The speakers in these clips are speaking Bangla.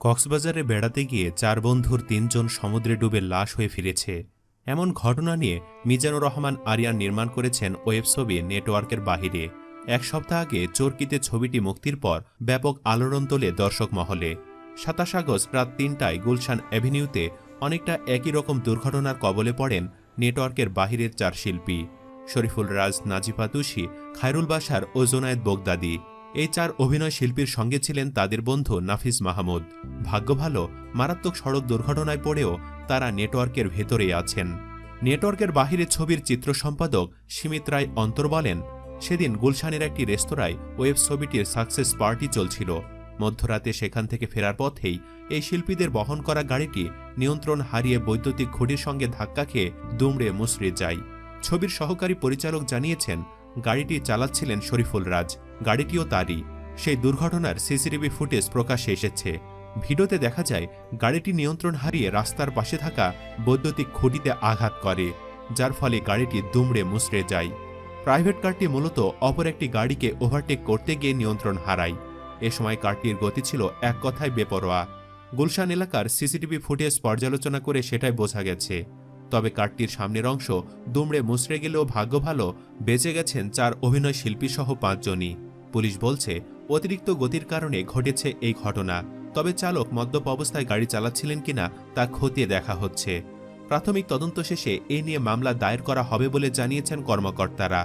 কক্সবাজারে বেড়াতে গিয়ে 4 বন্ধুর 3 জন সমুদ্রে ডুবে লাশ হয়ে ফিরেছে। এমন ঘটনা নিয়ে মিজানুর রহমান আরিয়ান নির্মাণ করেছেন ওয়েব ছবি নেটওয়ার্কের বাহিরে। এক সপ্তাহ আগে চরকিতে ছবিটি মুক্তির পর ব্যাপক আলোড়ন তোলে দর্শক মহলে। 27 আগস্ট রাত 3টায় গুলশান অ্যাভিনিউতে অনেকটা একই রকম দুর্ঘটনার কবলে পড়েন নেটওয়ার্কের বাহিরের 4 শিল্পী শরীফুল রাজ, নাজিফা তুষি, খায়রুল বাশার ও জোনায়েদ বোগদাদি। এই 4 অভিনয় শিল্পীর সঙ্গে ছিলেন তাদের বন্ধু নাফিস মাহমুদ। ভাগ্য ভালো, মারাত্মক সড়ক দুর্ঘটনায় পড়েও তারা নেটওয়ার্কের ভেতরেই আছেন। নেটওয়ার্কের বাহিরে ছবির চিত্র সম্পাদক সীমিত রায় অন্তর বলেন, সেদিন গুলশানের একটি রেস্তোরাঁয় ওয়েব ছবিটির সাকসেস পার্টি চলছিল। মধ্যরাতে সেখান থেকে ফেরার পথেই এই শিল্পীদের বহন করা গাড়িটি নিয়ন্ত্রণ হারিয়ে বৈদ্যুতিক খুঁটির সঙ্গে ধাক্কা খেয়ে দুমড়ে মুচড়ে যায়। ছবির সহকারী পরিচালক জানিয়েছেন, গাড়িটি চালাচ্ছিলেন শরীফুল রাজ, গাড়িটিও তারই। সেই দুর্ঘটনার সিসিটিভি ফুটেজ প্রকাশ্যে এসেছে। ভিডিওতে দেখা যায় গাড়িটি নিয়ন্ত্রণ হারিয়ে রাস্তার পাশে থাকা বৈদ্যুতিক খুঁটিতে আঘাত করে, যার ফলে গাড়িটি দুমড়ে মুচড়ে যায়। প্রাইভেট কারটি মূলত অপর একটি গাড়িকে ওভারটেক করতে গিয়ে নিয়ন্ত্রণ হারায়। এ সময় কারটির গতি ছিল এক কথায় বেপরোয়া। গুলশান এলাকার সিসিটিভি ফুটেজ পর্যালোচনা করে সেটাই বোঝা গেছে। তবে কারটির সামনের অংশ দুমড়ে মুচড়ে গেলেও ভাগ্য ভালো, বেঁচে গেছেন 4 অভিনয় শিল্পী সহ 5 জনই। পুলিশ বলছে, অতিরিক্ত গতির কারণে ঘটেছে এই ঘটনা। তবে চালক মদ্যপ অবস্থায় গাড়ি চালাচ্ছিলেন কিনা তা খতিয়ে দেখা হচ্ছে। প্রাথমিক তদন্ত শেষে এ নিয়ে মামলা দায়ের করা হবে বলে জানিয়েছেন কর্মকর্তারা।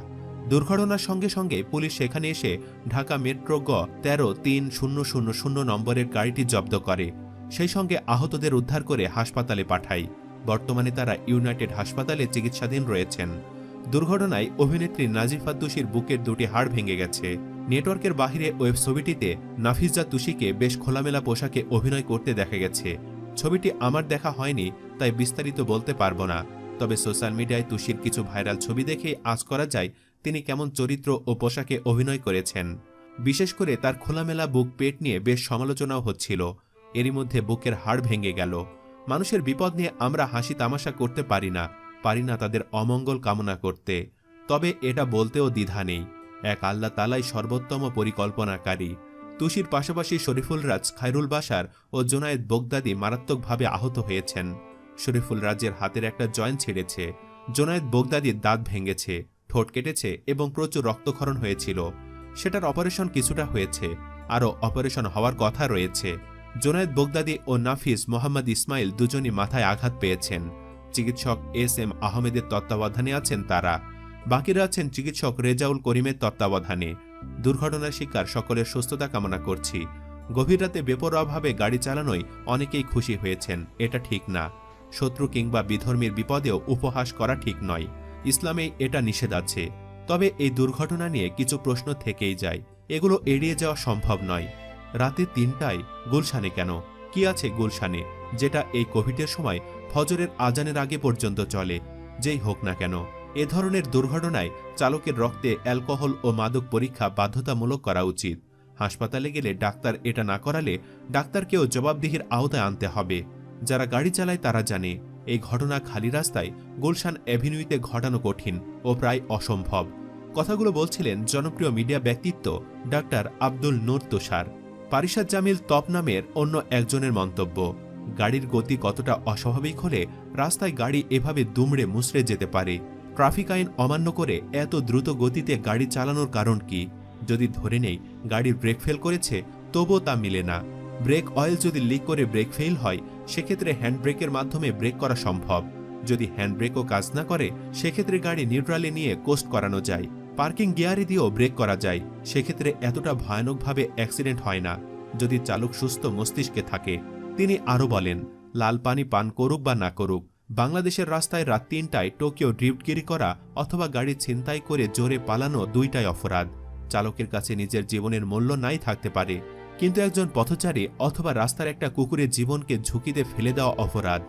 দুর্ঘটনার সঙ্গে সঙ্গে পুলিশ সেখানে এসে ঢাকা মেট্রো গ 13-3000 নম্বরের গাড়িটি জব্দ করে। সেই সঙ্গে আহতদের উদ্ধার করে হাসপাতালে পাঠায়। বর্তমানে তারা ইউনাইটেড হাসপাতালে চিকিৎসাধীন রয়েছেন। দুর্ঘটনায় অভিনেত্রী নাজিফা তুষির বুকের 2টি হাড় ভেঙে গেছে। নেটওয়ার্কের বাহিরে ওয়েব ছবিটিতে নাফিজা তুষিকে বেশ খোলামেলা পোশাকে অভিনয় করতে দেখা গেছে। ছবিটি আমার দেখা হয়নি, তাই বিস্তারিত বলতে পারবো না। তবে সোশ্যাল মিডিয়ায় তুষির কিছু ভাইরাল ছবি দেখেই আঁচ করা যায় তিনি কেমন চরিত্র ও পোশাকে অভিনয় করেছেন। বিশেষ করে তার খোলামেলা বুক পেট নিয়ে বেশ সমালোচনাও হচ্ছিল। এরই মধ্যে বুকের হাড় ভেঙে গেল। মানুষের বিপদ নিয়ে আমরা হাসি তামাশা করতে পারি না তাদের অমঙ্গল কামনা করতে। তবে এটা বলতেও দ্বিধা নেই, এক আল্লাহ তাআলাই সর্বোত্তম পরিকল্পনাকারী। তুষির পাশাপাশি শরীফুল রাজ, খায়রুল বাশার ও জোনায়েদ বোগদাদি মারাত্মকভাবে আহত হয়েছেন। শরীফুল রাজের হাতের একটা জয়েন্ট ছিঁড়েছে, জোনায়েদ বোগদাদির দাঁত ভেঙেছে, ঠোঁট কেটেছে এবং প্রচুর রক্তক্ষরণ হয়েছিল। সেটার অপারেশন কিছুটা হয়েছে, আরও অপারেশন হওয়ার কথা রয়েছে। জোনায়েদ বোগদাদি ও নাফিস মোহাম্মদ ইসমাইল দুজনই মাথায় আঘাত পেয়েছেন। চিকিৎসক SM আহমেদের তত্ত্বাবধানে আছেন তারা। বাকিরা আছেন চিকিৎসক রেজাউল করিমের তত্ত্বাবধানে। দুর্ঘটনার শিকার সকলের সুস্থতা কামনা করছি। গভীর রাতে বেপরোয়াভাবে গাড়ি চালানোয় অনেকেই খুশি হয়েছেন, এটা ঠিক না। শত্রু কিংবা বিধর্মীর বিপদেও উপহাস করা ঠিক নয়। ইসলামে এটা নিষেধ আছে। তবে এই দুর্ঘটনা নিয়ে কিছু প্রশ্ন থেকেই যায়, এগুলো এড়িয়ে যাওয়া সম্ভব নয়। রাতে 3টায় গুলশানে কেন? কি আছে গুলশানে যেটা এই কোভিডের সময় ফজরের আজানের আগে পর্যন্ত চলে? যেই হোক না কেন, এ ধরনের দুর্ঘটনায় চালকের রক্তে অ্যালকোহল ও মাদক পরীক্ষা বাধ্যতামূলক করা উচিত। হাসপাতালে গেলে ডাক্তার এটা না করালে ডাক্তারকেও জবাবদিহির আওতায় আনতে হবে। যারা গাড়ি চালায় তারা জানে, এই ঘটনা খালি রাস্তায় গুলশান অ্যাভিনিউতে ঘটানো কঠিন ও প্রায় অসম্ভব। কথাগুলো বলছিলেন জনপ্রিয় মিডিয়া ব্যক্তিত্ব ডাক্তার আব্দুল নূর তুষার। পারিশাদ জামিল তপ নামের অন্য একজনের মন্তব্য, গাড়ির গতি কতটা অস্বাভাবিক হলে রাস্তায় গাড়ি এভাবে দুমড়ে মুচড়ে যেতে পারে? ট্রাফিক আইন অমান্য করে এত দ্রুত গতিতে গাড়ি চালানোর কারণ কি? যদি ধরে নেই গাড়ির ব্রেক ফেল করেছে, তবুও তা মিলে না। ব্রেক অয়েল যদি লিক করে ব্রেক ফেল হয়, সেক্ষেত্রে হ্যান্ড ব্রেকের মাধ্যমে ব্রেক করা সম্ভব। যদি হ্যান্ড ব্রেকও কাজ না করে, সেক্ষেত্রে গাড়ি নিউট্রালে নিয়ে কোস্ট করানো যায়। পার্কিং গিয়ারে দিয়েও ব্রেক করা যায়। সেক্ষেত্রে এতটা ভয়ানকভাবে অ্যাক্সিডেন্ট হয় না, যদি চালক সুস্থ মস্তিষ্কে থাকে। তিনি আরও বলেন, লাল পানি পান করুক বা না করুক, বাংলাদেশের রাস্তায় রাত 3টায় টোকিও ড্রিফটগিরি করা অথবা গাড়ি ছিনতাই করে জোরে পালানো, দুইটাই অপরাধ। চালকের কাছে নিজের জীবনের মূল্য নাই থাকতে পারে, কিন্তু একজন পথচারী অথবা রাস্তার একটা কুকুরের জীবনকে ঝুঁকিতে ফেলে দেওয়া অপরাধ।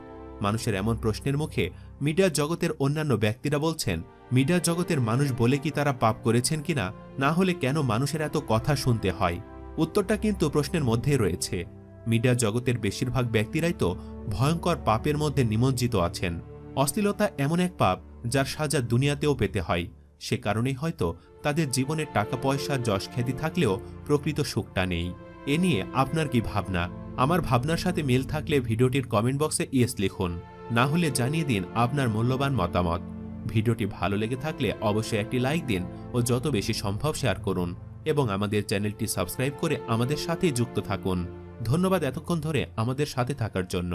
মানুষের এমন প্রশ্নের মুখে মিডিয়া জগতের অন্যান্য ব্যক্তিরা বলছেন, মিডিয়া জগতের মানুষ বলে কি তারা পাপ করেছেন কিনা, না হলে কেন মানুষের এত কথা শুনতে হয়? উত্তরটা কিন্তু প্রশ্নের মধ্যেই রয়েছে। মিডিয়া জগতের বেশিরভাগ ব্যক্তিরাই তো ভয়ঙ্কর পাপের মধ্যে নিমজ্জিত আছেন। অশ্লীলতা এমন এক পাপ যার সাজা দুনিয়াতেও পেতে হয়। সে কারণেই হয়তো তাদের জীবনের টাকা পয়সা, যশ খ্যাতি থাকলেও প্রকৃত সুখটা নেই। এ নিয়ে আপনার কি ভাবনা? আমার ভাবনার সাথে মিল থাকলে ভিডিওটির কমেন্ট বক্সে ইয়েস লিখুন, না হলে জানিয়ে দিন আপনার মূল্যবান মতামত। ভিডিওটি ভালো লেগে থাকলে অবশ্যই একটি লাইক দিন ও যত বেশি সম্ভব শেয়ার করুন এবং আমাদের চ্যানেলটি সাবস্ক্রাইব করে আমাদের সাথেই যুক্ত থাকুন। ধন্যবাদ এতক্ষণ ধরে আমাদের সাথে থাকার জন্য।